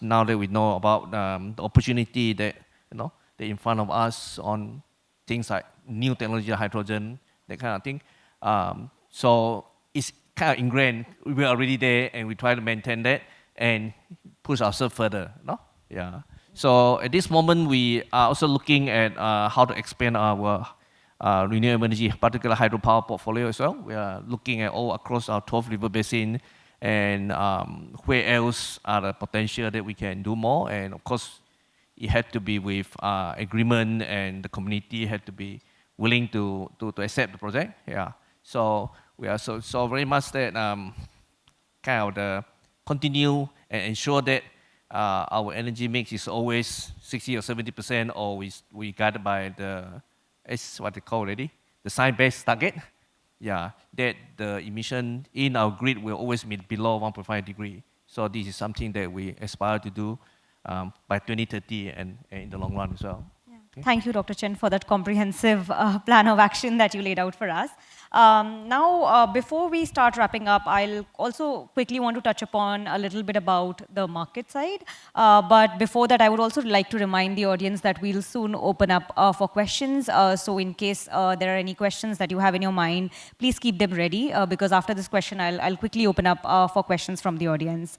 now that we know about the opportunity that, that in front of us on things like new technology, hydrogen, that kind of thing. So it's kind of ingrained. We're already there, and we try to maintain that and push ourselves further. Yeah. So at this moment, we are also looking at how to expand our renewable energy, particularly hydropower portfolio as well. We are looking at all across our 12 river basin and where else are the potential that we can do more. And of course, it had to be with agreement, and the community had to be willing to accept the project. Yeah. So we are so very much that kind of continue and ensure that our energy mix is always 60 or 70%, or we guided by what they call already, the science-based target. Yeah, that the emission in our grid will always be below 1.5 degree. So this is something that we aspire to do by 2030 and in the long run as well. Yeah. Okay. Thank you, Dr. Chen, for that comprehensive plan of action that you laid out for us. Now, before we start wrapping up, I'll also quickly want to touch upon a little bit about the market side. But before that, I would also like to remind the audience that we'll soon open up for questions. So in case there are any questions that you have in your mind, please keep them ready, because after this question, I'll quickly open up for questions from the audience.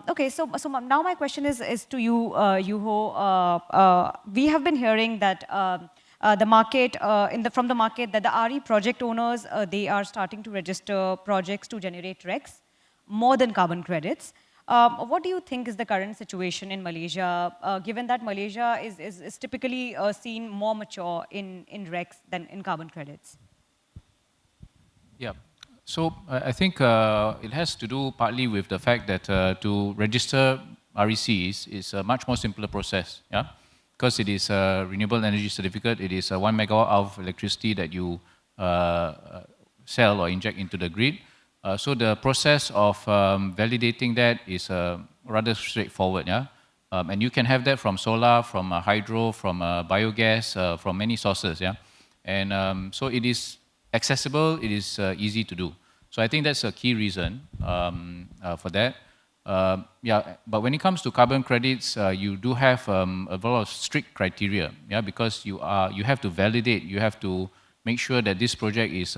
Okay, so now my question is to you, Yuho. We have been hearing that the market, from the market, that the RE project owners, they are starting to register projects to generate RECs more than carbon credits. What do you think is the current situation in Malaysia, given that Malaysia is typically seen more mature in RECs than in carbon credits? Yeah. So I think it has to do partly with the fact that to register RECs is a much more simpler process, yeah? Because it is a renewable energy certificate, it is 1 megawatt of electricity that you sell or inject into the grid. So the process of validating that is rather straightforward, yeah? And you can have that from solar, from hydro, from biogas, from many sources, yeah? And so it is accessible, it is easy to do. So I think that's a key reason for that. Yeah, but when it comes to carbon credits, you do have a lot of strict criteria, yeah, because you have to validate, you have to make sure that this project is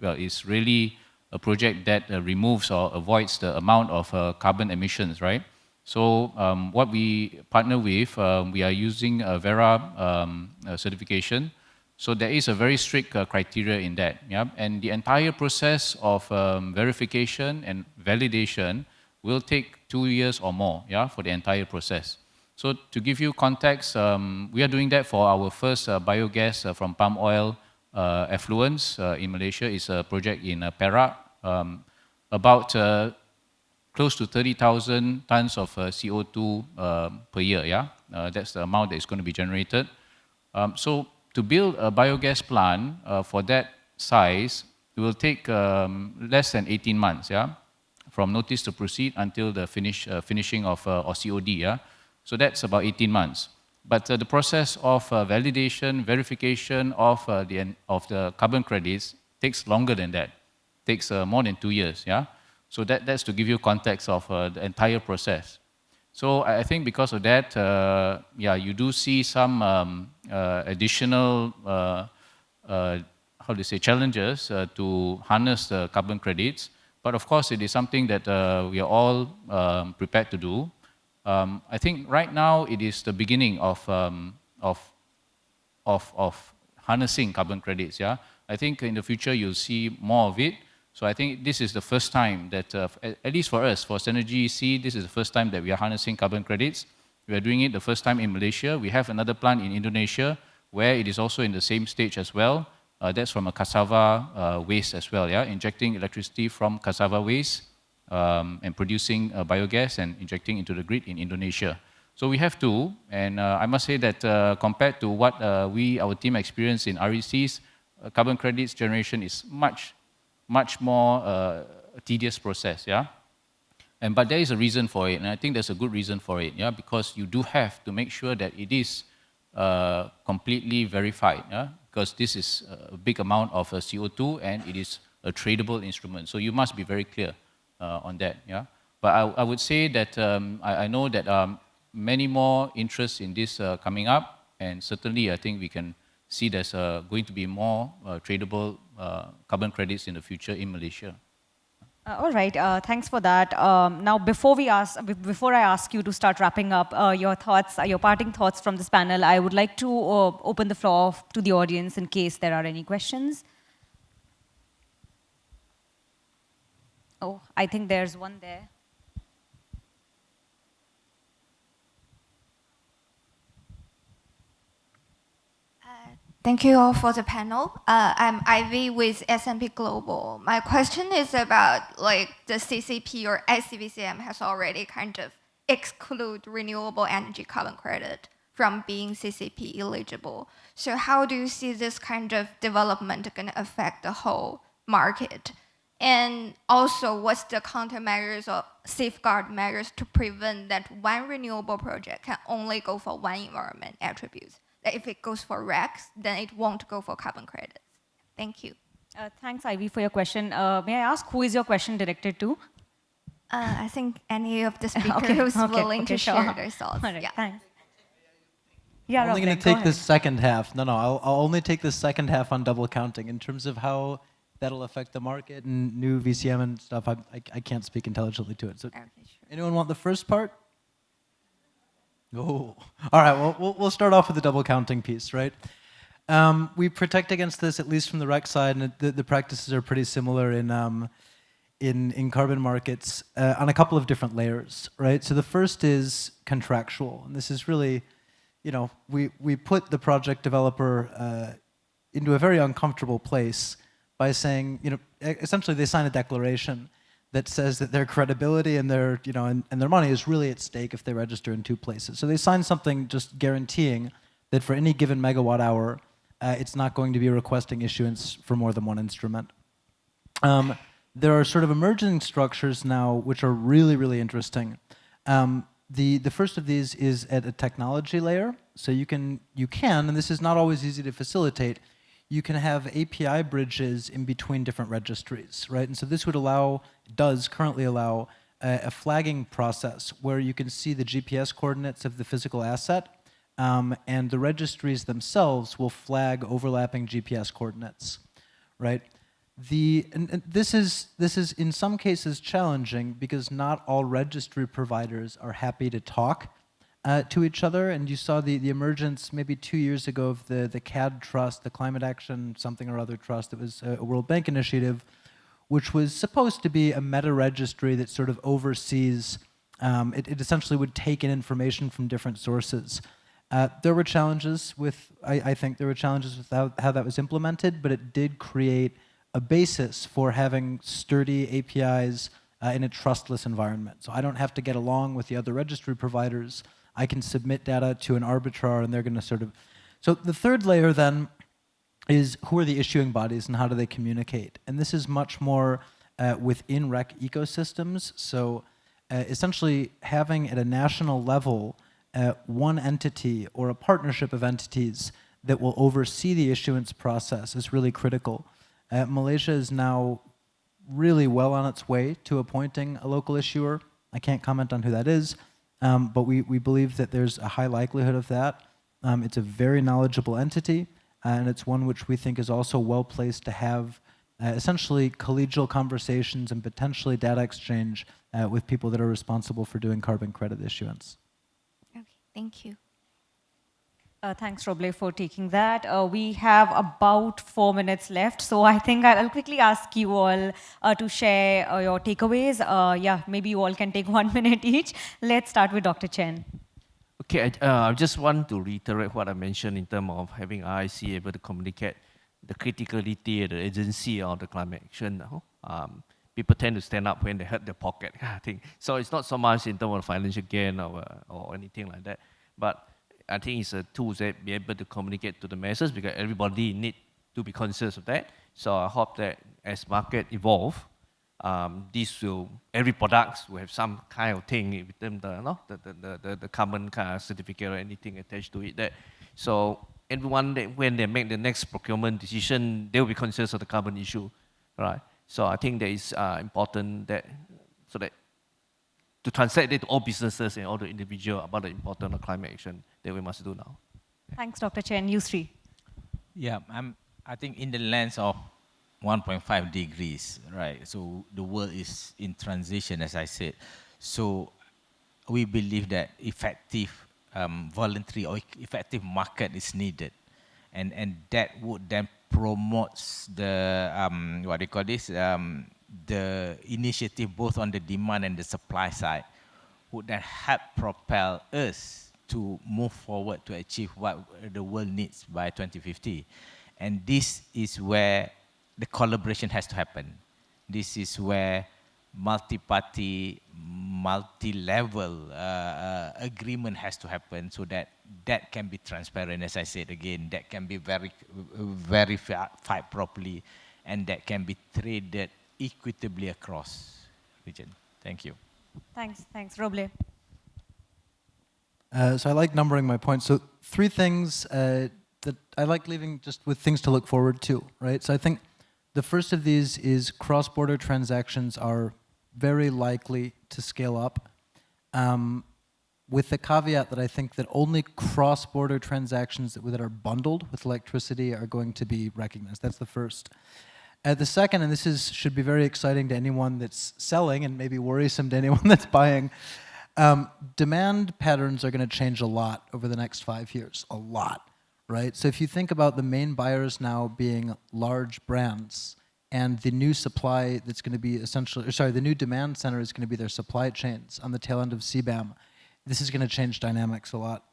is really a project that removes or avoids the amount of carbon emissions, right? So what we partner with, we are using a Vera certification So there is a very strict criteria in that. Yeah? And the entire process of verification and validation will take 2 years or more, yeah, for the entire process. So to give you context, we are doing that for our first biogas from palm oil effluents in Malaysia. It's a project in Perak, about close to 30,000 tons of CO2 per year, yeah? That's the amount that is going to be generated. So to build a biogas plant for that size, it will take less than 18 months, yeah? From notice to proceed until the finishing of or COD, yeah? So that's about 18 months. But the process of validation, verification of the carbon credits takes longer than that. Takes more than 2 years, yeah? So that's to give you context of the entire process. So I think because of that, yeah, you do see some additional, how do you say, challenges to harness the carbon credits. But of course, it is something that we are all prepared to do. I think right now it is the beginning of harnessing carbon credits. Yeah, I think in the future you'll see more of it. So I think this is the first time that, at least for us, for Synergy C, this is the first time that we are harnessing carbon credits. We are doing it the first time in Malaysia. We have another plant in Indonesia where it is also in the same stage as well. That's from a cassava waste as well. Yeah, injecting electricity from cassava waste and producing biogas and injecting into the grid in Indonesia. So we have two, and I must say that compared to what our team experienced in RECs, carbon credits generation is much more tedious process, yeah? But there is a reason for it, and I think there's a good reason for it, yeah? Because you do have to make sure that it is completely verified, yeah? Because this is a big amount of CO2 and it is a tradable instrument. So you must be very clear on that, yeah? But I would say that I know that many more interests in this coming up, and certainly I think we can see there's going to be more tradable carbon credits in the future in Malaysia. All right, thanks for that. Now, before I ask you to start wrapping up your thoughts, your parting thoughts from this panel, I would like to open the floor to the audience in case there are any questions. Oh, I think there's one there. Thank you all for the panel. I'm Ivy with S&P Global. My question is about like the CCP or ICVCM has already kind of exclude renewable energy carbon credit from being CCP eligible. So how do you see this kind of development going to affect the whole market? And also, what's the countermeasures or safeguard measures to prevent that one renewable project can only go for one environment attributes? That if it goes for RECs, then it won't go for carbon credits. Thank you. Thanks, Ivy, for your question. May I ask who is your question directed to? I think any of the speakers who's willing to share their thoughts. All right, yeah. thanks. Yeah, I'm only going to take the second half. No, I'll only take the second half on double counting. In terms of how that'll affect the market and new VCM and stuff, I can't speak intelligently to it. So, Okay, sure. anyone want the first part? Oh, all right. Well, we'll start off with the double counting piece, right? We protect against this, at least from the REC side, and the practices are pretty similar in carbon markets on a couple of different layers, right? So the first is contractual, and this is really, you know, we put the project developer into a very uncomfortable place by saying, you know, essentially they sign a declaration that says that their credibility and their, you know, and their money is really at stake if they register in two places. So they sign something just guaranteeing that for any given megawatt hour, it's not going to be requesting issuance for more than one instrument. There are sort of emerging structures now which are really, really interesting. The first of these is at a technology layer. So you can, and this is not always easy to facilitate, you can have API bridges in between different registries, right? And so this would allow, does currently allow, a flagging process where you can see the GPS coordinates of the physical asset, and the registries themselves will flag overlapping GPS coordinates, right? And this is in some cases challenging because not all registry providers are happy to talk to each other. And you saw the emergence maybe 2 years ago of the CAD Trust, the Climate Action something or other trust. It was a World Bank initiative, which was supposed to be a meta-registry that sort of oversees, it essentially would take in information from different sources. There were challenges with, I think there were challenges with how that was implemented, but it did create a basis for having sturdy APIs in a trustless environment. So I don't have to get along with the other registry providers. I can submit data to an arbitrar and they're going to sort of... So the third layer then is who are the issuing bodies and how do they communicate? And this is much more within REC ecosystems. So essentially having at a national level one entity or a partnership of entities that will oversee the issuance process is really critical. Malaysia is now really well on its way to appointing a local issuer. I can't comment on who that is, but we believe that there's a high likelihood of that. It's a very knowledgeable entity, and it's one which we think is also well placed to have essentially collegial conversations and potentially data exchange with people that are responsible for doing carbon credit issuance. Okay, thank you. Thanks, Roble, for taking that. We have about 4 minutes left, so I think I'll quickly ask you all to share your takeaways. Yeah, maybe you all can take 1 minute each. Let's start with Dr. Chen. Okay, I just want to reiterate what I mentioned in terms of having IIC able to communicate the criticality and the urgency of the climate action now. People tend to stand up when they hurt their pocket, I think. So it's not so much in terms of financial gain or anything like that, but I think it's a tool that be able to communicate to the masses because everybody need to be conscious of that. So I hope that as market evolve, this will, every product will have some kind of thing with them, the carbon kind of certificate or anything attached to it. That so everyone, when they make the next procurement decision, they will be conscious of the carbon issue, right? So I think that is important that so that to translate it to all businesses and all the individuals about the importance of climate action that we must do now. Thanks, Dr. Chen. You three. Yeah, I think in the lens of 1.5 degrees, right? So the world is in transition, as I said. So we believe that effective voluntary or effective market is needed. And that would then promotes the, what do you call this, the initiative both on the demand and the supply side would then help propel us to move forward to achieve what the world needs by 2050. And this is where the collaboration has to happen. This is where multi-party, multi-level agreement has to happen so that that can be transparent, as I said again, that can be verified properly, and that can be traded equitably across region. Thank you. Thanks, Roble. So I like numbering my points. So 3 things that I like leaving just with things to look forward to, right? So I think the first of these is cross-border transactions are very likely to scale up, with the caveat that I think that only cross-border transactions that are bundled with electricity are going to be recognized. That's the first. The second, and this should be very exciting to anyone that's selling and maybe worrisome to anyone that's buying, demand patterns are going to change a lot over the next 5 years, a lot, right? So if you think about the main buyers now being large brands, and the new supply that's going to be essentially, sorry, the new demand center is going to be their supply chains on the tail end of CBAM. This is going to change dynamics a lot.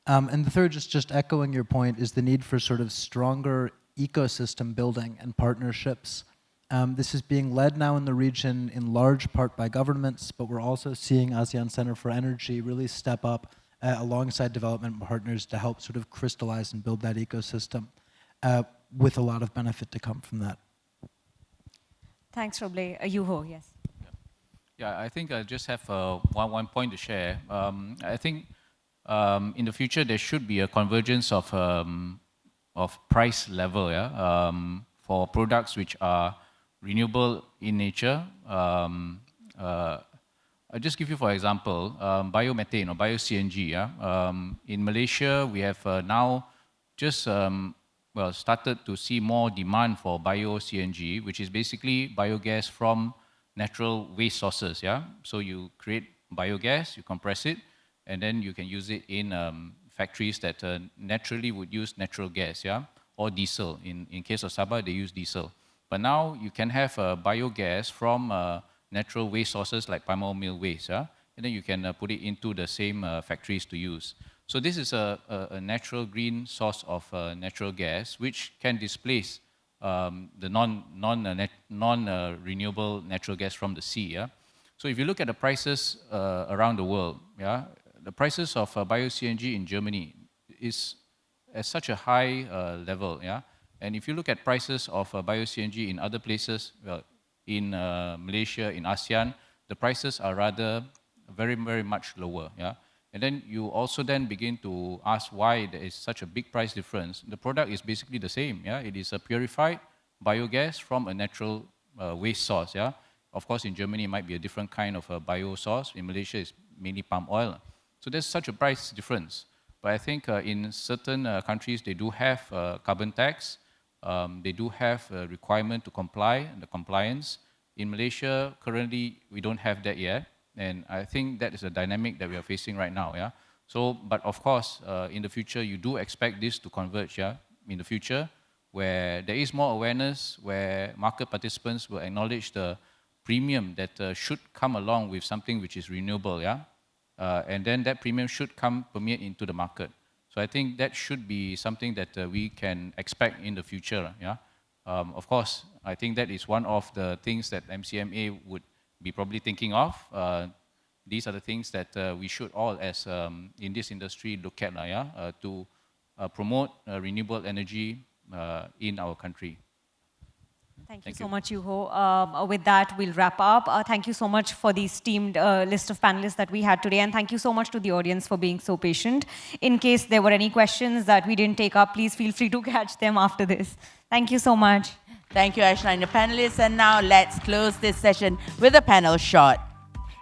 And the third, just echoing your point, is the need for sort of stronger ecosystem building and partnerships. This is being led now in the region in large part by governments, but we're also seeing ASEAN Center for Energy really step up alongside development partners to help sort of crystallize and build that ecosystem with a lot of benefit to come from that. Thanks, Roble. Yuho, yes. Yeah, I think I just have one point to share. I think in the future there should be a convergence of price level, yeah, for products which are renewable in nature. I'll just give you, for example, biomethane or bio-CNG. Yeah? In Malaysia, we have now just started to see more demand for bio-CNG, which is basically biogas from natural waste sources. Yeah? So you create biogas, you compress it, and then you can use it in factories that naturally would use natural gas, yeah, or diesel. In case of Sabah, they use diesel. But now you can have biogas from natural waste sources like palm oil mill waste, yeah? And then you can put it into the same factories to use. So this is a natural green source of natural gas which can displace the non-renewable natural gas from the sea, yeah? So if you look at the prices around the world, yeah, the prices of bio-CNG in Germany is at such a high level, yeah? And if you look at prices of bio-CNG in other places, well, in Malaysia, in ASEAN, the prices are rather very, very much lower, yeah? And then you also then begin to ask why there is such a big price difference. The product is basically the same, yeah? It is a purified biogas from a natural waste source, yeah? Of course, in Germany, it might be a different kind of a bio source. In Malaysia, it's mainly palm oil. So there's such a price difference. But I think in certain countries, they do have carbon tax. They do have a requirement to comply, and the compliance. In Malaysia, currently, we don't have that yet. And I think that is a dynamic that we are facing right now, yeah? So, but of course, in the future, you do expect this to converge, yeah? In the future, where there is more awareness, where market participants will acknowledge the premium that should come along with something which is renewable, yeah? And then that premium should permeate into the market. So I think that should be something that we can expect in the future, yeah? Of course, I think that is one of the things that MCMA would be probably thinking of. These are the things that we should all, as in this industry, look at, yeah? To promote renewable energy in our country. Thank you so much, Yuho. With that, we'll wrap up. Thank you so much for the esteemed list of panelists that we had today, and thank you so much to the audience for being so patient. In case there were any questions that we didn't take up, please feel free to catch them after this. Thank you so much. Thank you, Ashna and the panelists. And now let's close this session with a panel shot.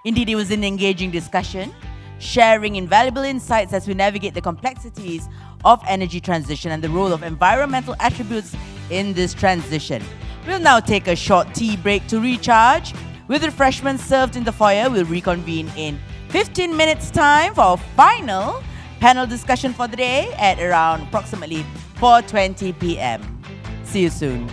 Indeed, it was an engaging discussion, sharing invaluable insights as we navigate the complexities of energy transition and the role of environmental attributes in this transition. We'll now take a short tea break to recharge. With refreshments served in the foyer, we'll reconvene in 15 minutes' time for our final panel discussion for the day at around approximately 4:20 p.m. See you soon.